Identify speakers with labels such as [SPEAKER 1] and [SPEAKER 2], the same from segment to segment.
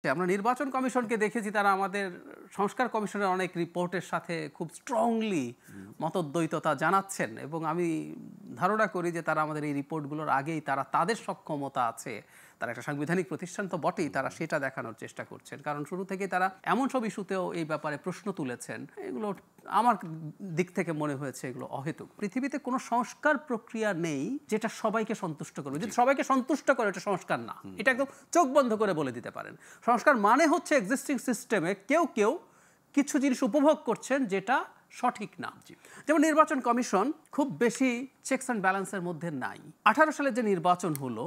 [SPEAKER 1] আমরা নির্বাচন কমিশনকে দেখেছি তারা আমাদের সংস্কার কমিশনের অনেক রিপোর্টের সাথে খুব স্ট্রংলি মতদ্বৈততা জানাচ্ছেন এবং আমি ধারণা করি যে তারা আমাদের এই রিপোর্টগুলোর আগেই তারা তাদের সক্ষমতা আছে, তারা একটা সাংবিধানিক প্রতিষ্ঠান তো বটেই, তারা সেটা দেখানোর চেষ্টা করছেন। কারণ শুরু থেকে তারা এমন সব ইস্যুতেও এই ব্যাপারে প্রশ্ন তুলেছেন, এগুলো আমার দিক থেকে মনে হয়েছে এগুলো অহেতুক। পৃথিবীতে কোনো সংস্কার প্রক্রিয়া নেই যেটা সবাইকে সন্তুষ্ট করবে। যদি সবাইকে সন্তুষ্ট করে এটা সংস্কার না, এটা একদম চোখ বন্ধ করে বলে দিতে পারেন। সংস্কার মানে হচ্ছে এক্সিস্টিং সিস্টেমে কেউ কেউ কিছু জিনিস উপভোগ করছেন যেটা সঠিক না। যেমন নির্বাচন কমিশন খুব বেশি চেকস অ্যান্ড ব্যালেন্সের মধ্যে নাই। 18 সালের যে নির্বাচন হলো,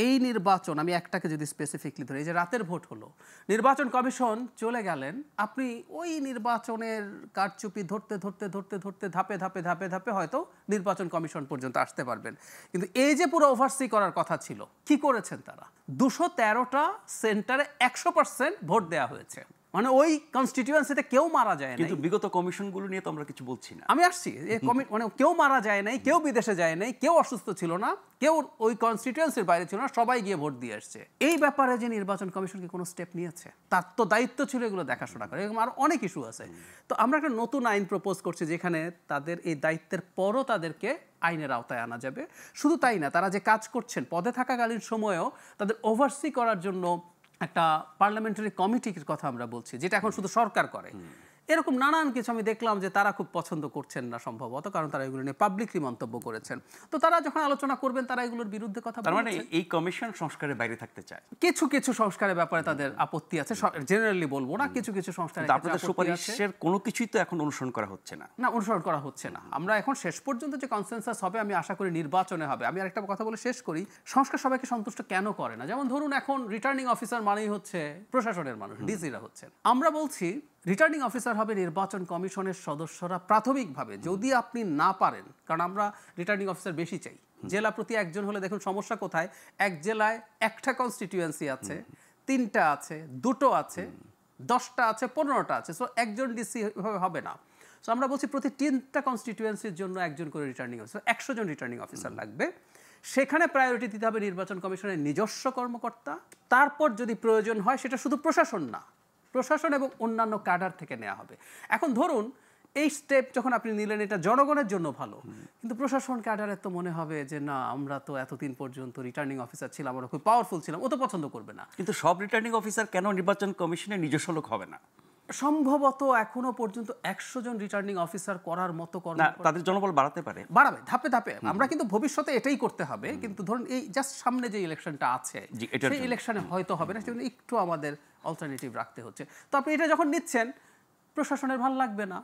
[SPEAKER 1] এই নির্বাচন আমি একটাকে যদি স্পেসিফিকলি ধরি, এই যে রাতের ভোট হলো, নির্বাচন কমিশন চলে গেলেন, আপনি ওই নির্বাচনের কারচুপি ধরতে ধরতে ধরতে ধরতে ধাপে ধাপে ধাপে ধাপে হয়তো নির্বাচন কমিশন পর্যন্ত আসতে পারবেন। কিন্তু এই যে পুরো ওভারসি করার কথা ছিল, কি করেছেন তারা? 213টা সেন্টারে 100% ভোট দেওয়া হয়েছে। মানে ওই কনস্টিটিউয়েন্সিতে কেউ মারা যায় না।
[SPEAKER 2] কিন্তু বিগত কমিশনগুলো নিয়ে তো আমরা কিছু বলছি না।
[SPEAKER 1] আমি আসছি, মানে কেউ মারা যায় নাই, কেউ বিদেশে যায় নাই, কেউ অসুস্থ ছিল না, কেউ ওই কনস্টিটিউয়েন্সির বাইরে ছিল না, সবাই গিয়ে ভোট দিয়ে আসছে। এই ব্যাপারে যে নির্বাচন কমিশন কি কোনো স্টেপ নিয়েছে? তার তো দায়িত্ব ছিল এগুলো দেখাশোনা করে। এরকম আরো অনেক ইস্যু আছে। তো আমরা একটা নতুন আইন প্রপোজ করছি যেখানে তাদের এই দায়িত্বের পরও তাদেরকে আইনের আওতায় আনা যাবে। শুধু তাই না, তারা যে কাজ করছেন পদে থাকাকালীন সময়েও তাদের ওভারসি করার জন্য একটা পার্লামেন্টারি কমিটির কথা আমরা বলছি, যেটা এখন শুধু সরকার করে। এরকম নানান কিছু আমি দেখলাম যে তারা খুব পছন্দ করছেন না সম্ভবত, কারণ তারা এগুলো নিয়ে পাবলিকলি মন্তব্য করেছেন। তো তারা যখন আলোচনা করবেন তারা এগুলোর বিরুদ্ধে কথা বলছেন।
[SPEAKER 2] তার মানে এই কমিশন সংস্কারের বাইরে থাকতে চায়।
[SPEAKER 1] কিছু কিছু সংস্কারের ব্যাপারে তাদের আপত্তি আছে, জেনারেলি বলবো না, কিছু কিছু সংস্কারে
[SPEAKER 2] আপনাদের সুপারিশের কোনো কিছুই তো এখন অনুসরণ করা হচ্ছে না।
[SPEAKER 1] না, অনুসরণ করা হচ্ছে না। আমরা এখন শেষ পর্যন্ত যে কনসেনসাস হবে, আমি আশা করি নির্বাচনে হবে। আমি আরেকটা কথা বলে শেষ করি, সংস্কার সবাইকে সন্তুষ্ট কেন করে না? যেমন ধরুন, এখন রিটার্নিং অফিসার মানেই হচ্ছে প্রশাসনের মানুষ, ডিসিরা হচ্ছেন। আমরা বলছি রিটার্নিং অফিসার হবে নির্বাচন কমিশনের সদস্যরা প্রাথমিকভাবে, যদি আপনি না পারেন, কারণ আমরা রিটার্নিং অফিসার বেশি চাই। জেলা প্রতি একজন হলে দেখুন সমস্যা কোথায়, এক জেলায় একটা কনস্টিটিউয়েন্সি আছে, 3টা আছে, 2টো আছে, 10টা আছে, 15টা আছে, সো একজন ডিসি হবে না। সো আমরা বলছি প্রতি 3টা কনস্টিটিউয়েন্সির জন্য একজন করে রিটার্নিং অফিসার, 100 জন রিটার্নিং অফিসার লাগবে। সেখানে প্রায়োরিটি দিতে হবে নির্বাচন কমিশনের নিজস্ব কর্মকর্তা। তারপর যদি প্রয়োজন হয়, সেটা শুধু প্রশাসন না, প্রশাসন এবং অন্যান্য ক্যাডার থেকে নেওয়া হবে। এখন ধরুন এই স্টেপ যখন আপনি নিলেন, এটা জনগণের জন্য ভালো, কিন্তু প্রশাসন ক্যাডারের তো মনে হবে যে না, আমরা তো এতদিন পর্যন্ত রিটার্নিং অফিসার ছিলাম, আমরা খুব পাওয়ারফুল ছিলাম, ও তো পছন্দ করবে না।
[SPEAKER 2] কিন্তু সব রিটার্নিং অফিসার কেন নির্বাচন কমিশনের নিজস্ব লোক হবে না?
[SPEAKER 1] সম্ভবত এখনো পর্যন্ত 100 জন রিটার্নিং অফিসার করার মতো
[SPEAKER 2] তাদের জনবল বাড়াতে পারে,
[SPEAKER 1] বাড়াবে ধাপে ধাপে। আমরা কিন্তু ভবিষ্যতে এটাই করতে হবে, কিন্তু ধরুন এই জাস্ট সামনে যে ইলেকশনটা আছে, সেই ইলেকশনে হয়তো হবে না, সেজন্য একটু আমাদের অল্টারনেটিভ রাখতে হচ্ছে। তো আপনি এটা যখন নিচ্ছেন, প্রশাসনের ভালো লাগবে না।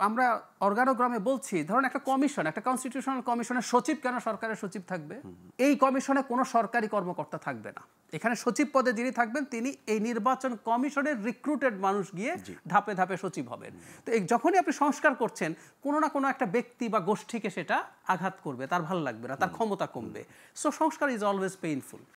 [SPEAKER 1] আমরা অর্গানোগ্রামে বলছি, ধরুন একটা কমিশন, একটা কনস্টিটিউশনাল কমিশনের সচিব কেন সরকারের সচিব থাকবে? এই কমিশনে কোনো সরকারি কর্মকর্তা থাকবে না। এখানে সচিব পদে যিনি থাকবেন, তিনি এই নির্বাচন কমিশনের রিক্রুটেড মানুষ গিয়ে ধাপে ধাপে সচিব হবেন। তো যখনই আপনি সংস্কার করছেন, কোনো না কোনো একটা ব্যক্তি বা গোষ্ঠীকে সেটা আঘাত করবে, তার ভালো লাগবে না, তার ক্ষমতা কমবে। সো সংস্কার ইজ অলওয়েজ পেইনফুল।